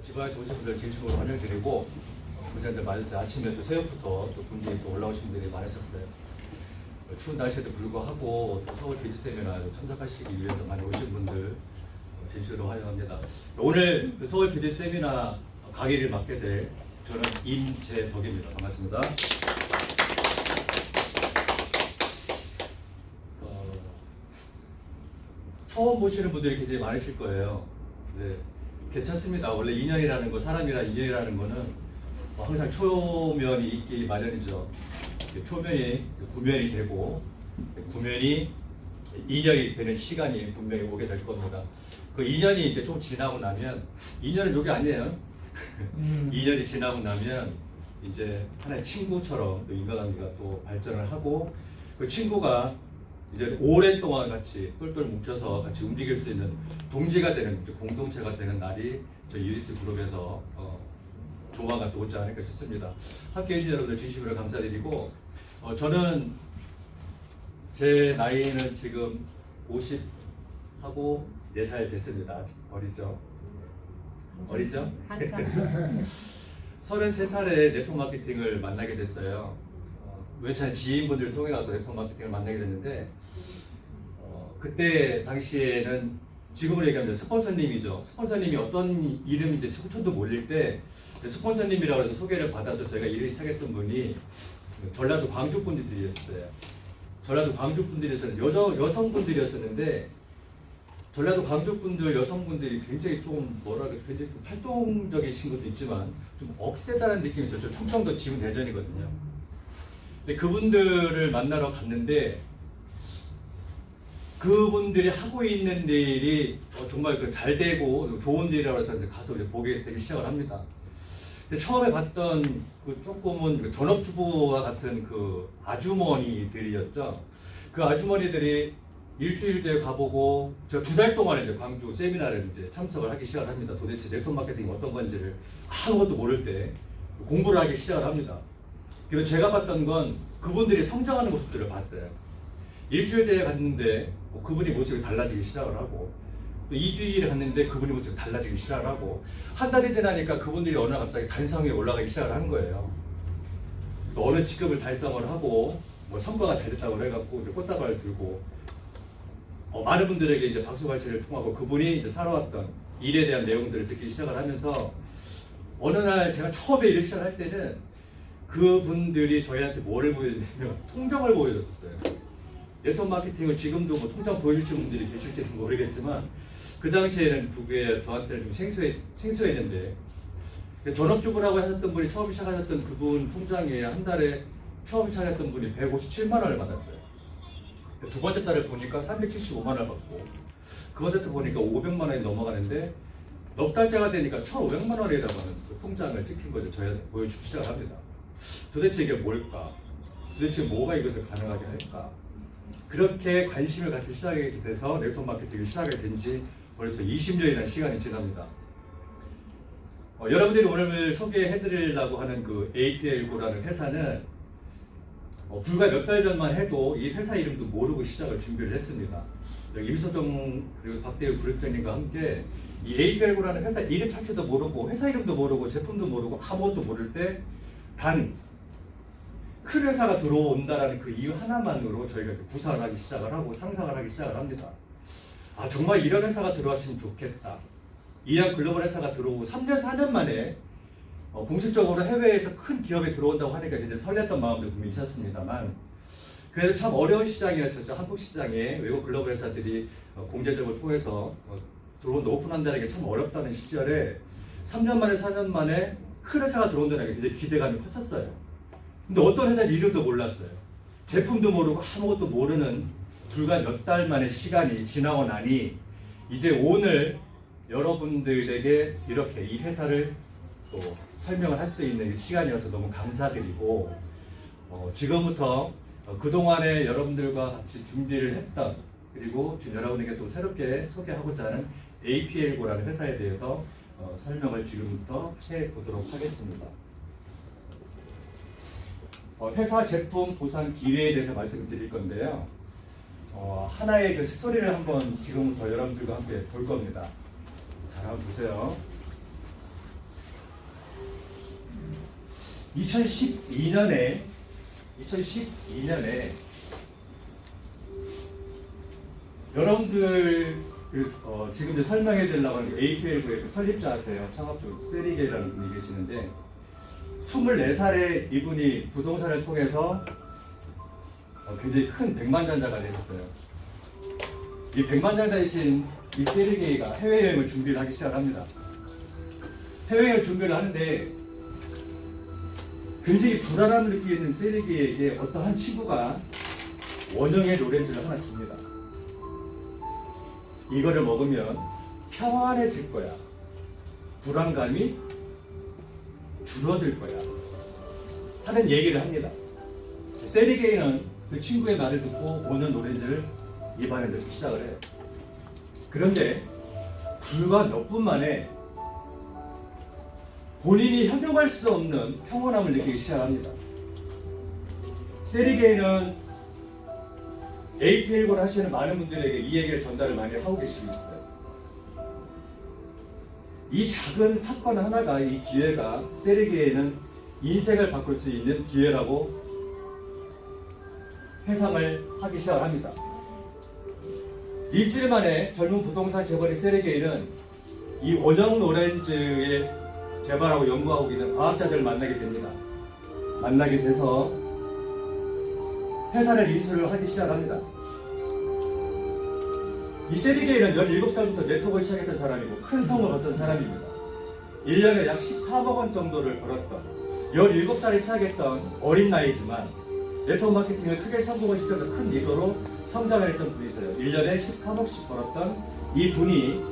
지방에서 오신 분들 진심으로 환영드리고 분장들 많으세요. 아침에 또 새벽부터 또 분들이 또 올라오신 분들이 많으셨어요. 추운 날씨에도 불구하고 또 서울 비즈 세미나 참석하시기 위해서 많이 오신 분들 진심으로 환영합니다. 오늘 그 서울 비즈 세미나 강의를 맡게 될 저는 임재덕입니다. 반갑습니다. 처음 보시는 분들이 굉장히 많으실 거예요. 네, 괜찮습니다. 원래 인연이라는 거, 사람이랑 인연이라는 거는 항상 초면이 있기 마련이죠. 초면이 구면이 되고 구면이 인연이 되는 시간이 분명히 오게 될 겁니다. 그 인연이 이제 좀 지나고 나면, 인연은 요게 아니에요. 인연이 지나고 나면 이제 하나의 친구처럼 또 인간관계가 또 발전을 하고, 그 친구가 이제 오랫동안 같이 똘똘 뭉쳐서 같이 움직일 수 있는 동지가 되는, 공동체가 되는 날이 저희 유니티 그룹에서 조만간 또 오지 않을까 싶습니다. 함께 해주신 여러분들 진심으로 감사드리고, 저는 제 나이는 지금 50하고 4살 됐습니다. 어리죠? 어리죠? 33살에 네트워크 마케팅을 만나게 됐어요. 우연찮은 지인분들을 통해 가지고 네트워크 마케팅을 만나게 됐는데, 그때 당시에는 지금으로 얘기하면 스폰서님이죠. 스폰서님이 어떤 이름인지 처음도 몰릴 때 스폰서님이라고 해서 소개를 받아서 저희가 일을 시작했던 분이 전라도 광주 분들이었어요. 전라도 광주 분들이었는데 여성분들이었었는데, 전라도 광주 분들 여성분들이 굉장히 좀 뭐랄까 굉장히 좀 활동적이신 것도 있지만 좀 억세다는 느낌이 있었죠. 충청도 지금 대전이거든요. 근데 그분들을 만나러 갔는데, 그분들이 하고 있는 일이 정말 잘 되고 좋은 일이라고 해서 이제 가서 이제 보게 되기 시작을 합니다. 근데 처음에 봤던 그 조금은 전업주부와 같은 그 아주머니들이었죠. 그 아주머니들이 일주일 뒤에 가보고, 저 2달 동안 이제 광주 세미나를 이제 참석을 하기 시작을 합니다. 도대체 네트워크 마케팅이 어떤 건지를 아무것도 모를 때 공부를 하기 시작을 합니다. 그리고 제가 봤던 건 그분들이 성장하는 모습들을 봤어요. 일주일 뒤에 갔는데 그분이 모습이 달라지기 시작을 하고, 또 2주일에 갔는데 그분이 모습이 달라지기 시작을 하고, 한 달이 지나니까 그분들이 어느 날 갑자기 단상에 올라가기 시작을 하는 거예요. 또 어느 직급을 달성을 하고 뭐 성과가 잘 됐다고 해갖고 이제 꽃다발을 들고 많은 분들에게 이제 박수갈채를 통하고 그분이 이제 살아왔던 일에 대한 내용들을 듣기 시작을 하면서, 어느 날 제가 처음에 일을 시작할 때는 그분들이 저희한테 뭐를 보여줬냐면 통장을 보여줬어요. 네트워크 마케팅을 지금도 뭐 통장 보여주신 분들이 계실지는 모르겠지만, 그 당시에는 그게 저한테는 좀 생소했는데, 전업주부라고 하셨던 분이 처음 시작하셨던 그분 통장에 한 달에 처음 시작했던 분이 157만 원을 받았어요. 두 번째 달을 보니까 375만 원을 받고, 그 번째 달 보니까 500만 원이 넘어가는데, 넉 달째가 되니까 1,500만 원이라고 하는 그 통장을 찍힌 거죠. 저희한테 보여주기 시작을 합니다. 도대체 이게 뭘까? 도대체 뭐가 이것을 가능하게 할까? 그렇게 관심을 갖기 시작하게 돼서 네트워크 마케팅을 시작하게 된 지 벌써 20년이라는 시간이 지납니다. 여러분들이 오늘 소개해드리려고 하는 그 APL고라는 회사는 불과 몇 달 전만 해도 이 회사 이름도 모르고 시작을 준비를 했습니다. 여기 임소정 그리고 박대우 그룹장님과 함께 이 APL고라는 회사 이름 자체도 모르고, 회사 이름도 모르고, 제품도 모르고, 아무것도 모를 때 단 큰 회사가 들어온다라는 그 이유 하나만으로 저희가 구상을 하기 시작을 하고 상상을 하기 시작을 합니다. 아, 정말 이런 회사가 들어왔으면 좋겠다. 이런 글로벌 회사가 들어오고 3년, 4년 만에 공식적으로 해외에서 큰 기업에 들어온다고 하니까 굉장히 설렜던 마음도 분명히 있었습니다만, 그래도 참 어려운 시장이었죠. 한국 시장에 외국 글로벌 회사들이 공제적을 통해서 들어온다, 오픈한다는 게 참 어렵다는 시절에 3년 만에, 4년 만에 큰 회사가 들어온다는 게 굉장히 기대감이 컸었어요. 근데 어떤 회사 이름도 몰랐어요. 제품도 모르고 아무것도 모르는 불과 몇 달 만의 시간이 지나고 나니, 이제 오늘 여러분들에게 이렇게 이 회사를 또 설명을 할 수 있는 시간이어서 너무 감사드리고, 지금부터 그동안에 여러분들과 같이 준비를 했던, 그리고 지금 여러분에게 또 새롭게 소개하고자 하는 APL고라는 회사에 대해서 설명을 지금부터 해보도록 하겠습니다. 회사 제품 보상 기회에 대해서 말씀을 드릴 건데요. 하나의 그 스토리를 한번 지금부터 여러분들과 함께 볼 겁니다. 잘 한번 보세요. 2012년에 여러분들 지금 이제 설명해 드리려고 하는 APL구의 설립자세요. 창업주 세리게이라는 분이 계시는데 24살에 이분이 부동산을 통해서 굉장히 큰 백만장자가 되셨어요. 이 백만장자이신 이 세리게이가 해외여행을 준비를 하기 시작합니다. 해외여행을 준비를 하는데 굉장히 불안함을 느끼는 세리게이에게 어떤 한 친구가 원형의 로렌즈를 하나 줍니다. 이거를 먹으면 평안해질 거야. 불안감이 줄어들 거야. 하는 얘기를 합니다. 세리게이는 그 친구의 말을 듣고 원형 로렌즈를 입안에 넣기 시작을 해요. 그런데 불과 몇 분 만에 본인이 형용할 수 없는 평온함을 느끼기 시작합니다. 세리게이는 APL고를 하시는 많은 분들에게 이 얘기를 전달을 많이 하고 계시고 있어요. 이 작은 사건 하나가, 이 기회가 세리게이는 인생을 바꿀 수 있는 기회라고 해석을 하기 시작합니다. 일주일 만에 젊은 부동산 재벌인 세리게이는 이 원형 로렌즈의 개발하고 연구하고 있는 과학자들을 만나게 됩니다. 만나게 돼서 회사를 인수를 하기 시작합니다. 이 세리게이는 17살부터 네트워크를 시작했던 사람이고 큰 성을 거둔 사람입니다. 1년에 약 13억 원 정도를 벌었던 17살에 시작했던 어린 나이지만 네트워크 마케팅을 크게 성공을 시켜서 큰 리더로 성장을 했던 분이세요. 1년에 13억씩 벌었던 이 분이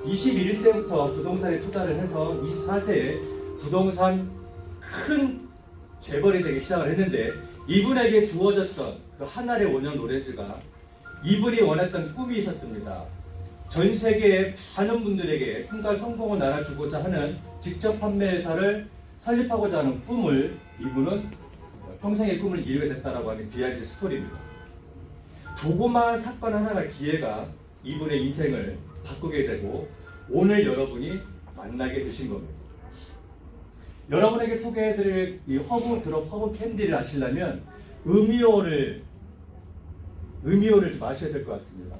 21세부터 부동산에 투자를 해서 24세에 부동산 큰 재벌이 되기 시작을 했는데 이분에게 주어졌던 그 하나의 원형 로렌즈가 이분이 원했던 꿈이 있었습니다. 전 세계의 많은 분들에게 꿈과 성공을 나눠주고자 하는 직접 판매 회사를 설립하고자 하는 꿈을 이분은 평생의 꿈을 이루게 됐다라고 하는 비하인드 스토리입니다. 조그마한 사건 하나가 기회가 이분의 인생을 바꾸게 되고 오늘 여러분이 만나게 되신 겁니다. 여러분에게 소개해드릴 이 허브 드롭 허브 캔디를 아시려면 음이온을 좀 마셔야 될 것 같습니다.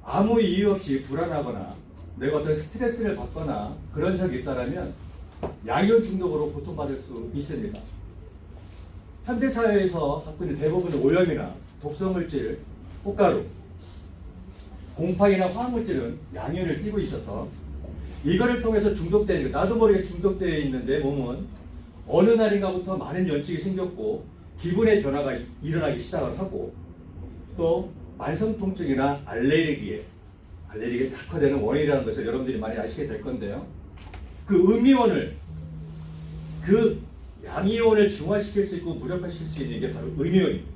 아무 이유 없이 불안하거나 내가 어떤 스트레스를 받거나 그런 적이 있다면 양이온 중독으로 고통받을 수 있습니다. 현대사회에서 갖고 있는 대부분의 오염이나 독성물질, 꽃가루, 곰팡이나 화학물질은 양이온을 띠고 있어서 이거를 통해서 중독되는, 나도 모르게 중독되어 있는 내 몸은 어느 날인가부터 많은 염증이 생겼고 기분의 변화가 일어나기 시작을 하고 또 만성통증이나 알레르기에 악화되는 원인이라는 것을 여러분들이 많이 아시게 될 건데요. 그 음이온을, 그 양이온을 중화시킬 수 있고 무력화시킬 수 있는 게 바로 음이온입니다.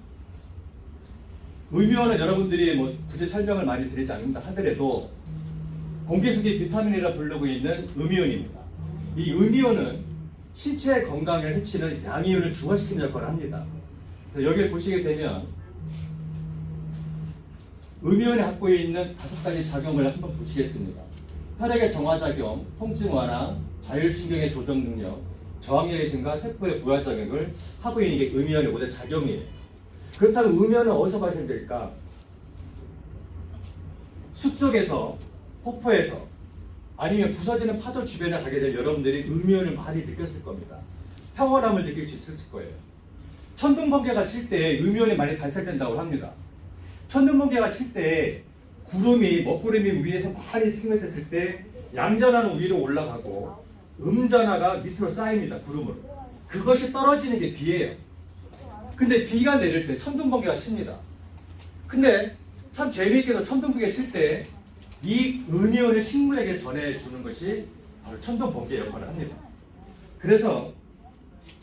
음이온은 여러분들이 뭐 굳이 설명을 많이 드리지 않는다 하더라도 공기 속의 비타민이라 부르고 있는 음이온입니다. 이 음이온은 신체 건강을 해치는 양이온을 중화시키는 역할을 합니다. 여기를 보시게 되면 음이온이 갖고 있는 5가지 작용을 한번 보시겠습니다. 혈액의 정화작용, 통증 완화, 자율신경의 조정 능력, 저항력의 증가, 세포의 부하작용을 하고 있는 게 음이온의 모든 작용이에요. 그렇다면 음이온은 어디서 발생될까? 숲속에서, 폭포에서, 아니면 부서지는 파도 주변에 가게 되면 여러분들이 음이온을 많이 느꼈을 겁니다. 평온함을 느낄 수 있을 거예요. 천둥번개가 칠 때 음이온이 많이 발생된다고 합니다. 천둥번개가 칠 때 먹구름이 위에서 많이 생겼을 때 양전하는 위로 올라가고 음전하가 밑으로 쌓입니다. 구름으로. 그것이 떨어지는 게 비예요. 근데 비가 내릴 때 천둥번개가 칩니다. 근데 참 재미있게도 천둥번개 칠 때 이 음이온을 식물에게 전해주는 것이 바로 천둥번개 역할을 합니다. 그래서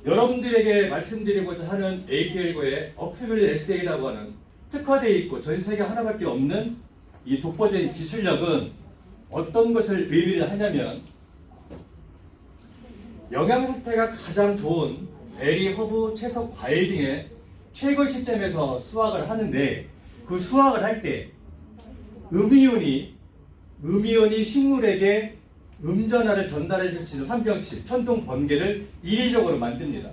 여러분들에게 말씀드리고자 하는 APL고의 어큐빌 SA라고 하는 특화되어 있고 전 세계 하나밖에 없는 이 독보적인 기술력은 어떤 것을 의미를 하냐면 영양 상태가 가장 좋은 베리, 허브, 채소, 과일 등의 최고의 시점에서 수확을 하는데 그 수확을 할 때 음이온이 식물에게 음전하를 전달해 줄 수 있는 환경치, 천둥 번개를 인위적으로 만듭니다.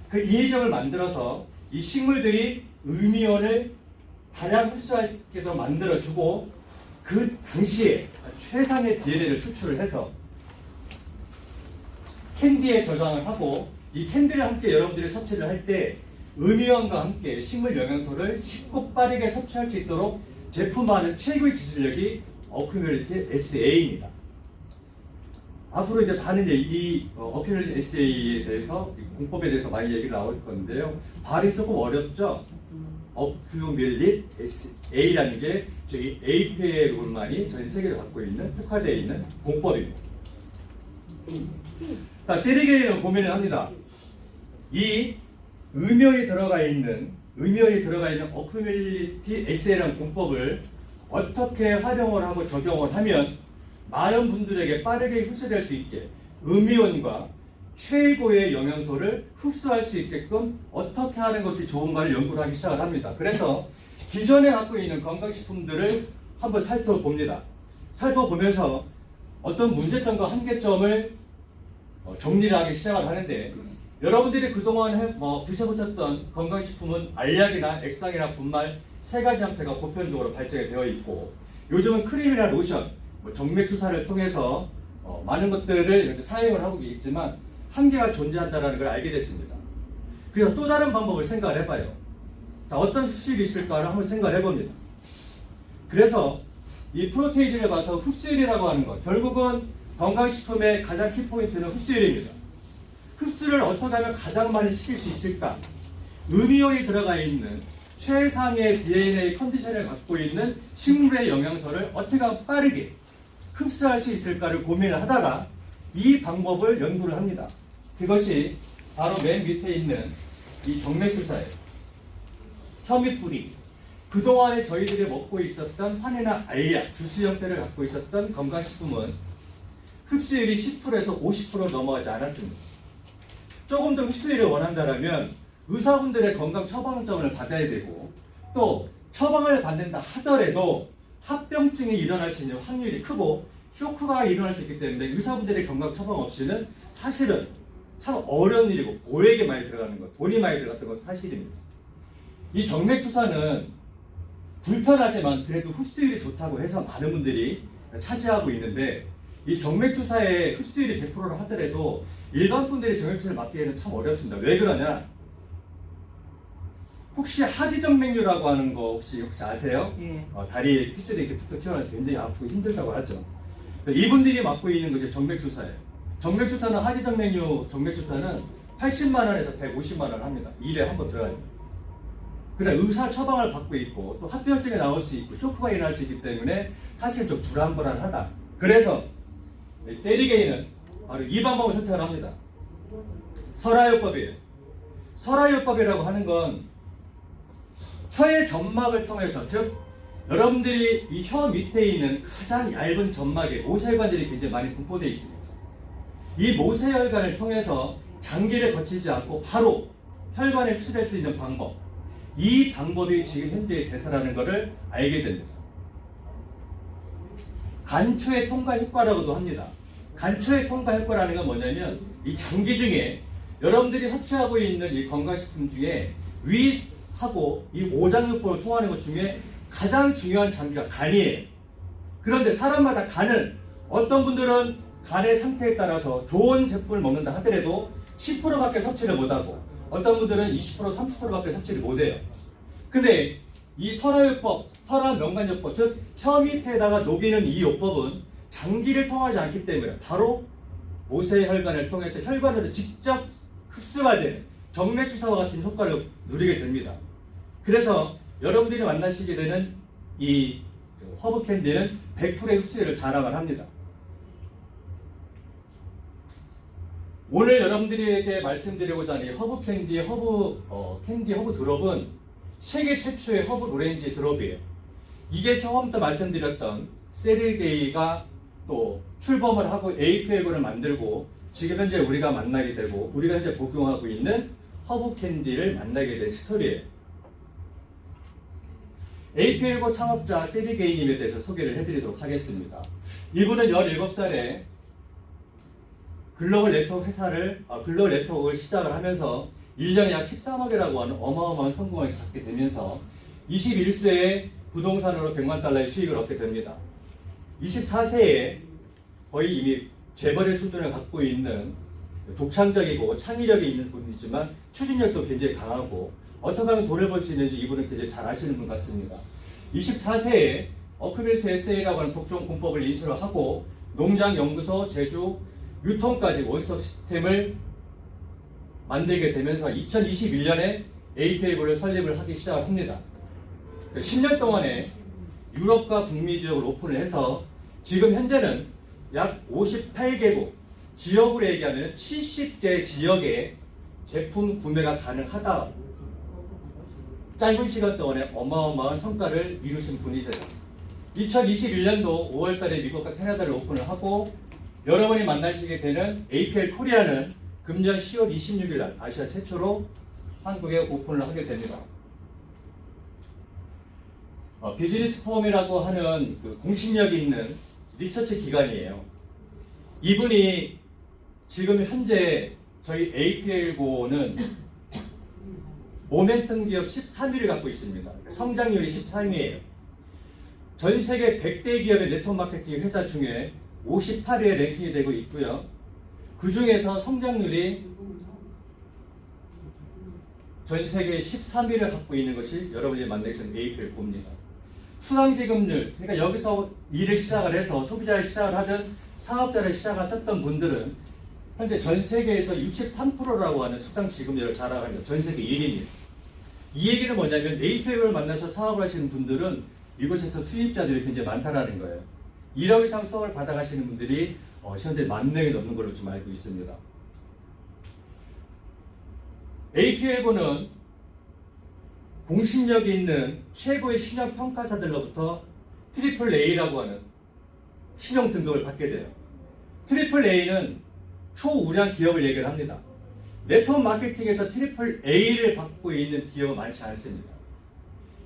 그 인위적을 만들어서 이 식물들이 음이온을 다량 흡수하게도 만들어주고 그 당시에 최상의 DNA를 추출을 해서 캔디에 저장을 하고 이 캔디를 함께 여러분들이 섭취를 할 때 음이온과 함께 식물 영양소를 쉽고 빠르게 섭취할 수 있도록 제품화하는 최고의 기술력이 어큐뮬리티 SA입니다. 앞으로 이제 다른 이 어큐뮬리티 SA에 대해서 공법에 대해서 많이 얘기를 나올 건데요. 발음이 조금 어렵죠? 어큐뮬리티 SA라는 게 저희 APA로만이 전 세계를 갖고 있는 특화되어 있는 공법입니다. 자, 세리게이는 고민을 합니다. 이 음이온이 들어가 있는 어큐뮬리티 SA라는 공법을 어떻게 활용을 하고 적용을 하면 많은 분들에게 빠르게 흡수될 수 있게 음이온과 최고의 영양소를 흡수할 수 있게끔 어떻게 하는 것이 좋은가를 연구를 하기 시작을 합니다. 그래서 기존에 갖고 있는 건강식품들을 한번 살펴봅니다. 살펴보면서 어떤 문제점과 한계점을 정리를 하기 시작을 하는데, 여러분들이 그동안 드셔보셨던 건강식품은 알약이나 액상이나 분말 세 가지 형태가 보편적으로 발전이 되어 있고, 요즘은 크림이나 로션, 정맥주사를 통해서 많은 것들을 이제 사용을 하고 있지만 한계가 존재한다는 걸 알게 됐습니다. 그래서 또 다른 방법을 생각을 해봐요. 자, 어떤 흡수율이 있을까를 한번 생각을 해봅니다. 그래서 이 프로테이즈를 봐서 흡수율이라고 하는 것, 결국은 건강식품의 가장 키포인트는 흡수율입니다. 흡수를 어떻게 하면 가장 많이 시킬 수 있을까? 음이온이 들어가 있는 최상의 DNA 컨디션을 갖고 있는 식물의 영양소를 어떻게 하면 빠르게 흡수할 수 있을까를 고민을 하다가 이 방법을 연구를 합니다. 그것이 바로 맨 밑에 있는 이 정맥주사예요. 혐의뿌리. 그동안에 저희들이 먹고 있었던 환이나 알약, 주스 형태를 갖고 있었던 건강식품은 흡수율이 10%에서 50% 넘어가지 않았습니다. 조금 더 흡수율을 원한다면 의사분들의 건강 처방전을 받아야 되고, 또 처방을 받는다 하더라도 합병증이 일어날 수 있는 확률이 크고 쇼크가 일어날 수 있기 때문에 의사분들의 건강 처방 없이는 사실은 참 어려운 일이고 고액이 많이 들어가는 것, 돈이 많이 들어갔던 건 사실입니다. 이 정맥주사는 불편하지만 그래도 흡수율이 좋다고 해서 많은 분들이 차지하고 있는데, 이 정맥주사의 흡수율이 100%를 하더라도 일반 분들이 정맥주사를 맞기에는 참 어렵습니다. 왜 그러냐? 혹시 하지정맥류라고 하는 거 혹시 아세요? 예. 다리에 핏줄이 이렇게 툭툭 튀어나와서 굉장히 아프고 힘들다고 하죠. 이분들이 맞고 있는 것이 정맥주사예요. 정맥주사는 하지정맥류 정맥주사는 80만 원에서 150만 원 합니다. 1회 한 번 들어가야 됩니다. 그래 의사 처방을 받고 있고 또 합병증이 나올 수 있고 쇼크가 일어날 수 있기 때문에 사실 좀 불안불안하다. 그래서 세리게이는 바로 이 방법을 선택을 합니다. 설화요법이에요. 설화요법이라고 하는 건 혀의 점막을 통해서, 즉 여러분들이 이 혀 밑에 있는 가장 얇은 점막에 모세혈관들이 굉장히 많이 분포되어 있습니다. 이 모세혈관을 통해서 장기를 거치지 않고 바로 혈관에 흡수될 수 있는 방법, 이 방법이 지금 현재의 대사라는 것을 알게 됩니다. 간초의 통과 효과라고도 합니다. 간초의 통과 효과라는 건 뭐냐면 이 장기 중에 여러분들이 섭취하고 있는 이 건강식품 중에 위하고 이 오장육부를 통하는 것 중에 가장 중요한 장기가 간이에요. 그런데 사람마다 간은 어떤 분들은 간의 상태에 따라서 좋은 제품을 먹는다 하더라도 10%밖에 섭취를 못하고 어떤 분들은 20%, 30%밖에 섭취를 못해요. 근데 이 설화요법, 설화명관요법, 즉 혀 밑에다가 녹이는 이 요법은 장기를 통하지 않기 때문에 바로 모세혈관을 통해서 혈관으로 직접 흡수가 되는 정맥주사와 같은 효과를 누리게 됩니다. 그래서 여러분들이 만나시게 되는 이 허브 캔디는 100%의 흡수율을 자랑을 합니다. 오늘 여러분들에게 말씀드리고자 하는 이 허브 캔디의 캔디 허브 드롭은 세계 최초의 허브 오렌지 드롭이에요. 이게 처음부터 말씀드렸던 세르게이가 또 출범을 하고 APL고를 만들고 지금 현재 우리가 만나게 되고 우리가 현재 복용하고 있는 허브 캔디를 만나게 된 스토리예요. APL고 창업자 세르게이님에 대해서 소개를 해드리도록 하겠습니다. 이분은 17살에 글로벌 네트워크를 시작을 하면서 1년에 약 13억이라고 하는 어마어마한 성공을 갖게 되면서 21세에 부동산으로 100만 달러의 수익을 얻게 됩니다. 24세에 거의 이미 재벌의 수준을 갖고 있는 독창적이고 창의력이 있는 분이지만 추진력도 굉장히 강하고 어떻게 하면 돈을 벌 수 있는지 이분은 굉장히 잘 아시는 분 같습니다. 24세에 어큐빌트 SA라고 하는 독점 공법을 인수를 하고 농장, 연구소, 제조, 유통까지 원스톱 시스템을 만들게 되면서 2021년에 APL을 설립을 하기 시작을 합니다. 10년 동안에 유럽과 북미 지역을 오픈을 해서 지금 현재는 약 58개국, 지역으로 얘기하면 70개 지역에 제품 구매가 가능하다. 짧은 시간 동안에 어마어마한 성과를 이루신 분이세요. 2021년도 5월달에 미국과 캐나다를 오픈을 하고 여러분이 만나시게 되는 APL 코리아는 금년 10월 26일 날 아시아 최초로 한국에 오픈을 하게 됩니다. 비즈니스 포럼이라고 하는 그 공신력이 있는 리서치 기관이에요. 이분이 지금 현재 저희 APL고는 모멘텀 기업 13위를 갖고 있습니다. 성장률이 13위예요. 전 세계 100대 기업의 네트워크 마케팅 회사 중에 58위에 랭킹이 되고 있고요. 그 중에서 성장률이 전 세계 13위를 갖고 있는 것이 여러분이 만나시는 APL고입니다. 수강지급률, 그러니까 여기서 일을 시작을 해서 소비자를 시작을 하든 사업자를 시작하셨던 분들은 현재 전 세계에서 63%라고 하는 수강지급률을 자랑합니다. 전 세계 1위입니다. 이 얘기는 뭐냐면 APL을 만나서 사업을 하시는 분들은 이곳에서 수입자들이 굉장히 많다라는 거예요. 1억 이상 수업을 받아가시는 분들이 현재 10,000명이 넘는 걸로 좀 알고 있습니다. APL고는 공신력이 있는 최고의 신용 평가사들로부터 트리플 A라고 하는 신용 등급을 받게 돼요. 트리플 A는 초우량 기업을 얘기를 합니다. 네트워크 마케팅에서 트리플 A를 받고 있는 기업은 많지 않습니다.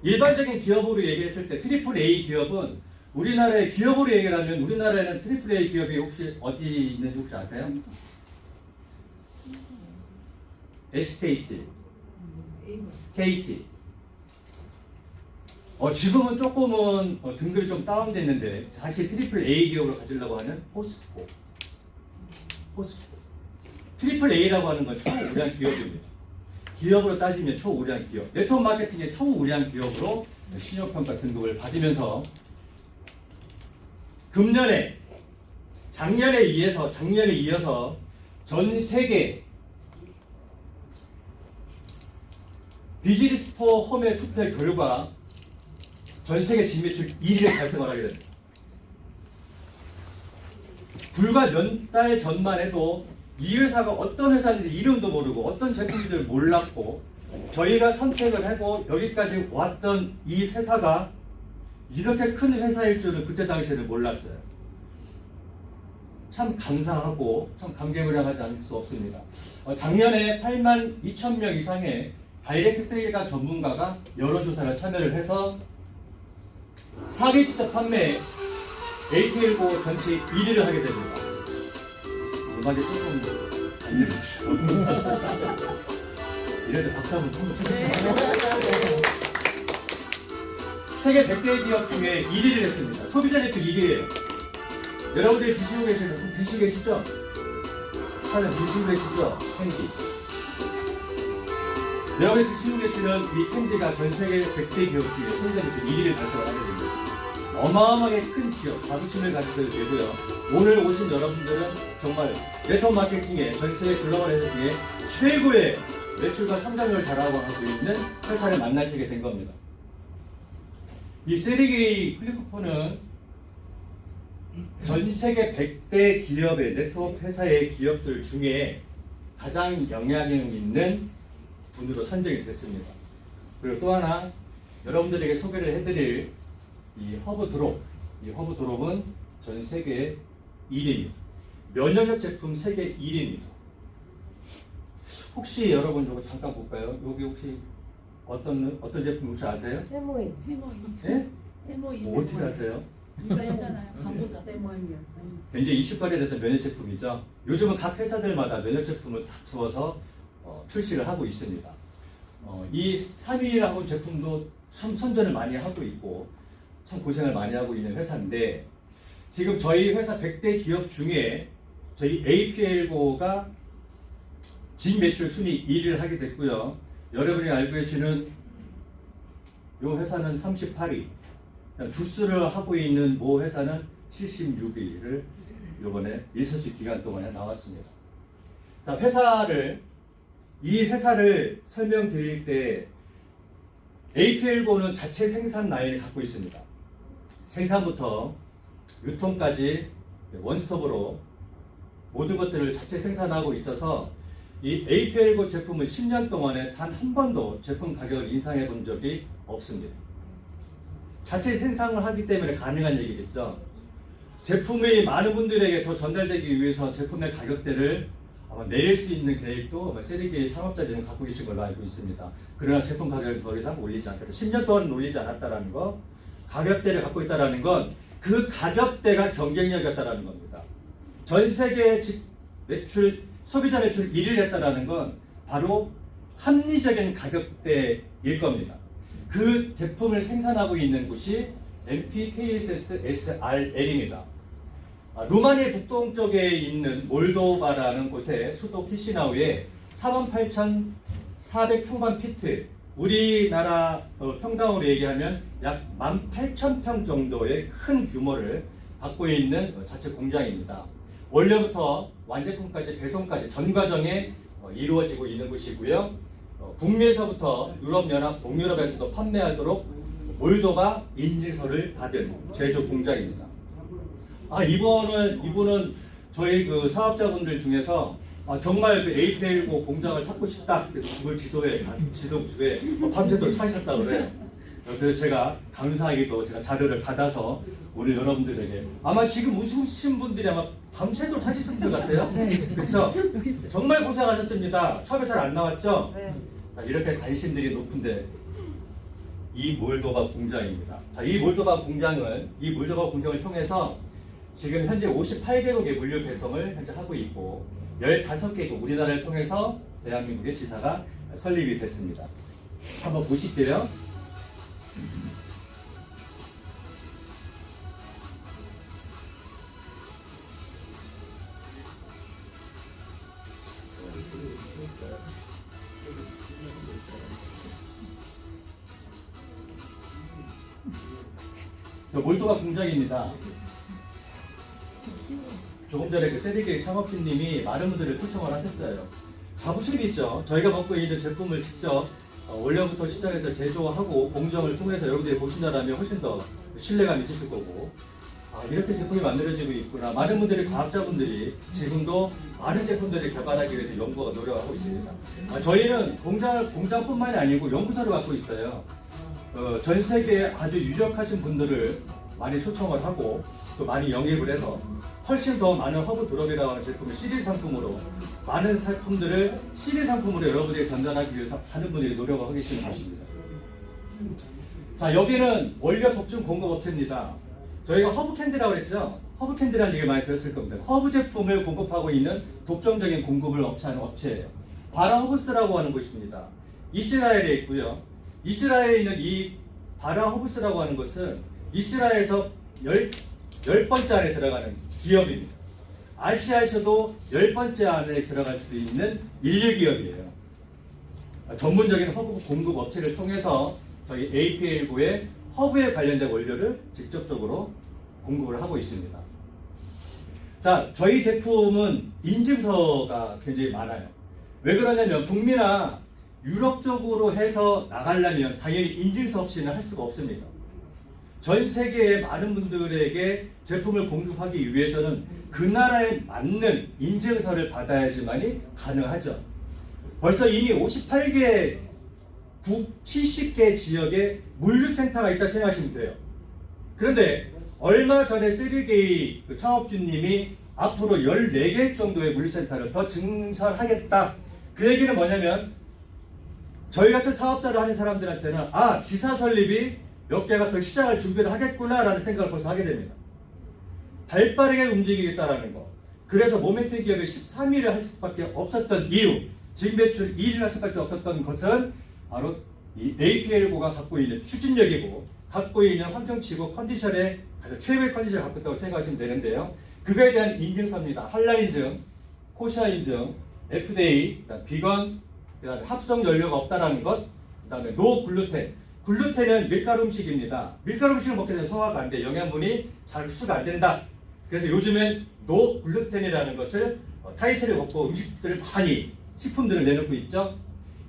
일반적인 기업으로 얘기했을 때 트리플 A 기업은 우리나라의 기업으로 얘기를 하면 우리나라에는 트리플 A 기업이 혹시 어디 있는지 혹시 아세요? SKT, KT. 지금은 조금은 등급이 좀 다운됐는데 다시 트리플 A 기업으로 가지려고 하는 포스코. 트리플 A라고 하는 건 초우량 기업입니다. 기업으로 따지면 초우량 기업. 네트워크 마케팅의 초우량 기업으로 신용평가 등급을 받으면서 작년에 이어서 전 세계 비즈니스 포 홈의 투표 결과 전 세계 진매출 1위를 달성을 하게 됩니다. 불과 몇 달 전만 해도 이 회사가 어떤 회사인지 이름도 모르고 어떤 제품인지를 몰랐고 저희가 선택을 하고 여기까지 왔던 이 회사가 이렇게 큰 회사일 줄은 그때 당시에는 몰랐어요. 참 감사하고 참 감개무량하지 않을 수 없습니다. 작년에 82,000명 이상의 다이렉트 세일과 전문가가 여론조사를 참여를 해서 사기 직접 판매 APL고 전체 1위를 하게 됩니다. 음악이 조금 안 들렸죠. 이래도 박수 한번 쳐주시면 세계 100대 기업 중에 1위를 했습니다. 소비자 대출 1위예요. 여러분들이 드시고 계시죠? 사장님 드시고 계시죠? 캔디. 여러분이 드시고 계시는 이 캔디가 전 세계 100대 기업 중에 소비자 대출 1위를 달성을 하게 됩니다. 어마어마하게 큰 기업, 자부심을 가지셔도 되고요. 오늘 오신 여러분들은 정말 네트워크 마케팅의 전 세계 글로벌 회사 중에 최고의 매출과 성장률을 자랑하고 있는 회사를 만나시게 된 겁니다. 이 세르게이 클리코프는 전 세계 100대 기업의 네트워크 회사의 기업들 중에 가장 영향력 있는 분으로 선정이 됐습니다. 그리고 또 하나 여러분들에게 소개를 해드릴 이 허브드롭은 전 세계 1위입니다. 면역력 제품 세계 1위입니다. 혹시 여러분 이거 잠깐 볼까요? 여기 혹시 어떤 제품 혹시 아세요? 해모인. 예? 해모인. 어떻게 아세요? 이거 하잖아요. 광고자. 굉장히 이슈거리가 됐던 면역 제품이죠. 요즘은 각 회사들마다 면역 제품을 다 두어서 출시를 하고 있습니다. 이 3위라고 제품도 참 선전을 많이 하고 있고 참 고생을 많이 하고 있는 회사인데 지금 저희 회사 100대 기업 중에 저희 APL고가 진매출 순위 1위를 하게 됐고요. 여러분이 알고 계시는 이 회사는 38위, 주스를 하고 있는 모 회사는 76위를 이번에 리서치 기간 동안에 나왔습니다. 자, 이 회사를 설명드릴 때 APL고는 자체 생산 라인을 갖고 있습니다. 생산부터 유통까지 원스톱으로 모든 것들을 자체 생산하고 있어서 이 APL고 제품은 10년 동안에 단 한 번도 제품 가격을 인상해 본 적이 없습니다. 자체 생산을 하기 때문에 가능한 얘기겠죠. 제품이 많은 분들에게 더 전달되기 위해서 제품의 가격대를 아마 내릴 수 있는 계획도 아마 세리게의 창업자들은 갖고 계신 걸로 알고 있습니다. 그러나 제품 가격을 더 이상 올리지 않겠다. 10년 동안 올리지 않았다는 거, 가격대를 갖고 있다는 건 그 가격대가 경쟁력이었다는 겁니다. 전 세계 매출, 소비자 매출 1위를 했다는 건 바로 합리적인 가격대일 겁니다. 그 제품을 생산하고 있는 곳이 MPKSS SRL입니다. 루마니아 북동쪽에 있는 몰도바라는 곳의 수도 키시나우에 48,400평방피트, 우리나라 평당으로 얘기하면 약 18,000평 정도의 큰 규모를 갖고 있는 자체 공장입니다. 원료부터 완제품까지 배송까지 전 과정에 이루어지고 있는 곳이고요. 북미에서부터 유럽연합, 동유럽에서도 판매하도록 몰도바 인증서를 받은 제조 공장입니다. 이분은 저희 그 사업자분들 중에서 정말 그 APL고 공장을 찾고 싶다. 그래서 구글 지도주에 밤새도록 찾으셨다 그래요. 그래서 제가 감사하게도 제가 자료를 받아서 오늘 여러분들에게 아마 지금 웃으신 분들이 아마 밤새도록 찾으신 분 같아요. 그렇죠? 정말 고생하셨습니다. 처음에 잘 안 나왔죠? 자, 이렇게 관심들이 높은데 이 몰도바 공장입니다. 자, 이 몰도바 공장을 통해서 지금 현재 58개국의 물류 배송을 현재 하고 있고 15개국 우리나라를 통해서 대한민국의 지사가 설립이 됐습니다. 한번 보실게요. 몰도바 공장입니다. 조금 전에 그 세리게의 창업주님이 많은 분들을 초청을 하셨어요. 자부심이 있죠. 저희가 먹고 있는 제품을 직접 원료부터 시작해서 제조하고 공정을 통해서 여러분들이 보신다면 훨씬 더 신뢰감이 있으실 거고, 이렇게 제품이 만들어지고 있구나. 많은 분들이, 과학자분들이 지금도 많은 제품들을 개발하기 위해서 연구가 노력하고 있습니다. 저희는 공장뿐만이 아니고 연구소를 갖고 있어요. 전 세계에 아주 유력하신 분들을 많이 초청을 하고 또 많이 영입을 해서 훨씬 더 많은 허브 드롭이라고 하는 제품을 시리즈 상품으로, 많은 상품들을 시리즈 상품으로 여러분들에게 전달하기 위해서 하는 분들이 노력을 하고 계시는 것입니다. 자, 여기는 원료 독점 공급 업체입니다. 저희가 허브 캔디라고 했죠? 허브 캔디라는 얘기 많이 들었을 겁니다. 허브 제품을 공급하고 있는 독점적인 공급을 하는 업체예요. 바라 허브스라고 하는 곳입니다. 이스라엘에 있고요. 이스라엘에 있는 이 바라 허브스라고 하는 것은 이스라엘에서 10번째 안에 들어가는 기업입니다. 아시아에서도 10번째 안에 들어갈 수 있는 인류 기업이에요. 전문적인 허브 공급 업체를 통해서 저희 APL고의 허브에 관련된 원료를 직접적으로 공급을 하고 있습니다. 자, 저희 제품은 인증서가 굉장히 많아요. 왜 그러냐면 북미나 유럽 쪽으로 해서 나가려면 당연히 인증서 없이는 할 수가 없습니다. 전 세계의 많은 분들에게 제품을 공급하기 위해서는 그 나라에 맞는 인증서를 받아야지만이 가능하죠. 벌써 이미 58개 국 70개 지역에 물류센터가 있다 생각하시면 돼요. 그런데 얼마 전에 세르게이 창업주님이 앞으로 14개 정도의 물류센터를 더 증설하겠다. 그 얘기는 뭐냐면 저희 같은 사업자를 하는 사람들한테는 지사 설립이 몇 개가 더 시장을 준비를 하겠구나라는 생각을 벌써 하게 됩니다. 발빠르게 움직이겠다라는 거. 그래서 모멘텀 기업이 13위를 할 수밖에 없었던 이유, 지금 매출 1위를 할 수밖에 없었던 것은 바로 이 APL고가 갖고 있는 추진력이고 갖고 있는 환경치고 컨디션에 가장 최고의 컨디션을 갖고 있다고 생각하시면 되는데요. 그거에 대한 인증서입니다. 한라 인증, 코시아 인증, FDA, 비건, 그다음에 합성 연료가 없다라는 것, 그다음에 노 글루텐. 글루텐은 밀가루 음식입니다. 밀가루 음식을 먹게 되면 소화가 안 돼. 영양분이 잘 흡수가 안 된다. 그래서 요즘엔 노 글루텐이라는 것을 타이틀을 갖고 음식들을 많이 식품들을 내놓고 있죠.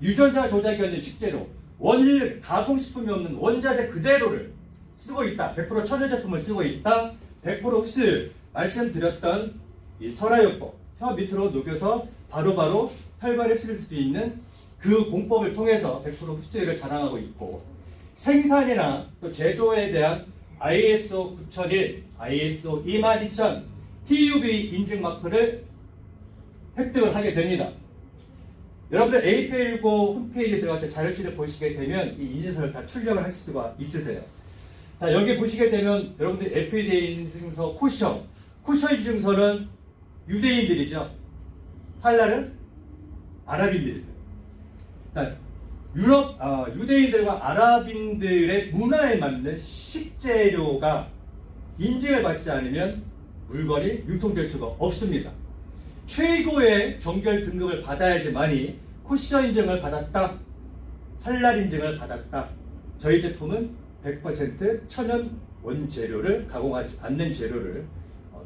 유전자 조작이 없는 식재료, 원일 가공식품이 없는 원자재 그대로를 쓰고 있다. 100% 천연 제품을 쓰고 있다. 100% 흡수율, 말씀드렸던 이 설화요법, 혀 밑으로 녹여서 바로바로 혈관에 흡수할 수 있는 그 공법을 통해서 100% 흡수율을 자랑하고 있고, 생산이나 또 제조에 대한 ISO 9001, ISO 22000, TUV 인증 마크를 획득을 하게 됩니다. 여러분들 APL고 홈페이지에 들어가서 자료실을 보시게 되면 이 인증서를 다 출력을 하실 수가 있으세요. 자, 여기 보시게 되면 여러분들 FDA 인증서 코셔 인증서는 유대인들이죠. 한라는 아랍인들이죠. 자, 유대인들과 아랍인들의 문화에 맞는 식재료가 인증을 받지 않으면 물건이 유통될 수가 없습니다. 최고의 정결 등급을 받아야지만이 코시아 인증을 받았다, 할랄 인증을 받았다. 저희 제품은 100% 천연 원재료를 가공하지 않는 재료를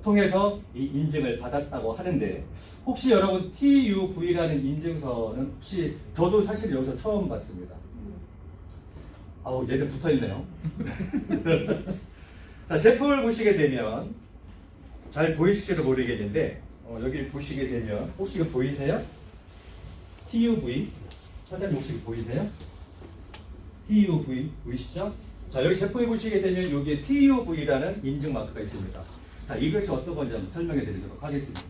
통해서 이 인증을 받았다고 하는데, 혹시 여러분 TUV라는 인증서는 혹시 저도 사실 여기서 처음 봤습니다. 아우, 얘는 붙어있네요. 자, 제품을 보시게 되면 잘 보이실지도 모르겠는데 여기 보시게 되면 혹시 이거 보이세요? TUV 사장님 혹시 보이세요? TUV 보이시죠? 자, 여기 제품을 보시게 되면 여기에 TUV라는 인증 마크가 있습니다. 자, 이것이 어떤 건지 한번 설명해 드리도록 하겠습니다.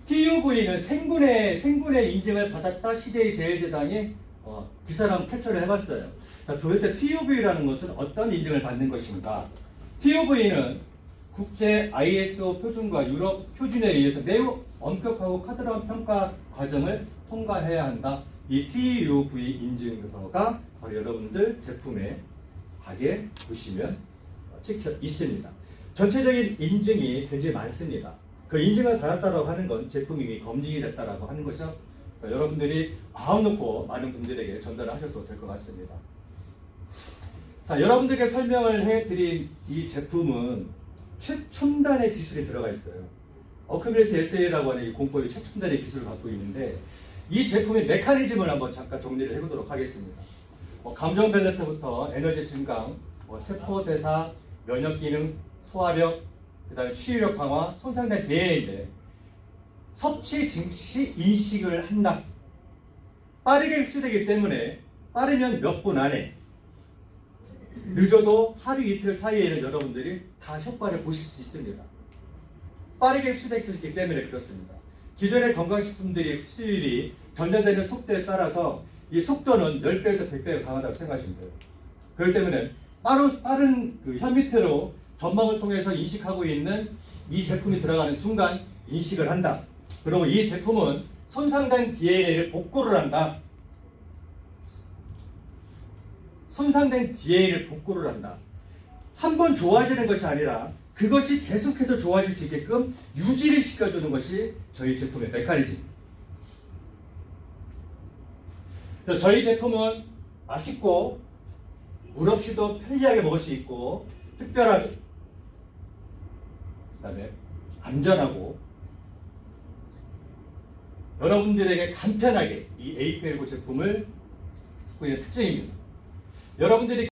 TUV는 생분해 인증을 받았다. CJ 제일제당이 기사를 한번 캡처를 해봤어요. 자, 도대체 TUV라는 것은 어떤 인증을 받는 것인가? TUV는 국제 ISO 표준과 유럽 표준에 의해서 매우 엄격하고 카드라운 평가 과정을 통과해야 한다. 이 TUV 인증서가 바로 여러분들 제품의 가게 보시면 찍혀 있습니다. 전체적인 인증이 굉장히 많습니다. 그 인증을 받았다고 하는 건 제품이 이미 검증이 됐다고 하는 거죠. 그러니까 여러분들이 마음 놓고 많은 분들에게 전달을 하셔도 될 것 같습니다. 자, 여러분들께 설명을 해드린 이 제품은 최첨단의 기술이 들어가 있어요. 어큐빌리티 SA라고 하는 이 공법이 최첨단의 기술을 갖고 있는데, 이 제품의 메커니즘을 한번 잠깐 정리를 해보도록 하겠습니다. 감정 밸런스부터 에너지 증강, 세포 대사, 면역 기능, 소화력, 그 다음에 치유력 강화, 손상된 DNA인데 섭취 증시 인식을 한다. 빠르게 흡수되기 때문에 빠르면 몇 분 안에, 늦어도 하루 이틀 사이에는 여러분들이 다 효과를 보실 수 있습니다. 빠르게 흡수될 수 있기 때문에 그렇습니다. 기존의 건강식품들이 흡수율이 전달되는 속도에 따라서 이 속도는 10배에서 100배가 강하다고 생각하시면 돼요. 그렇기 때문에 빠른 그 혀 밑으로 전망을 통해서 인식하고 있는 이 제품이 들어가는 순간 인식을 한다. 그리고 이 제품은 손상된 DNA를 복구를 한다. 손상된 DNA를 복구를 한다. 한 번 좋아지는 것이 아니라 그것이 계속해서 좋아질 수 있게끔 유지를 시켜주는 것이 저희 제품의 메커니즘입니다. 저희 제품은 맛있고 물 없이도 편리하게 먹을 수 있고, 특별하게, 그 다음에 안전하고 여러분들에게 간편하게 이 APL고 제품을 갖고 있는 특징입니다. 여러분들이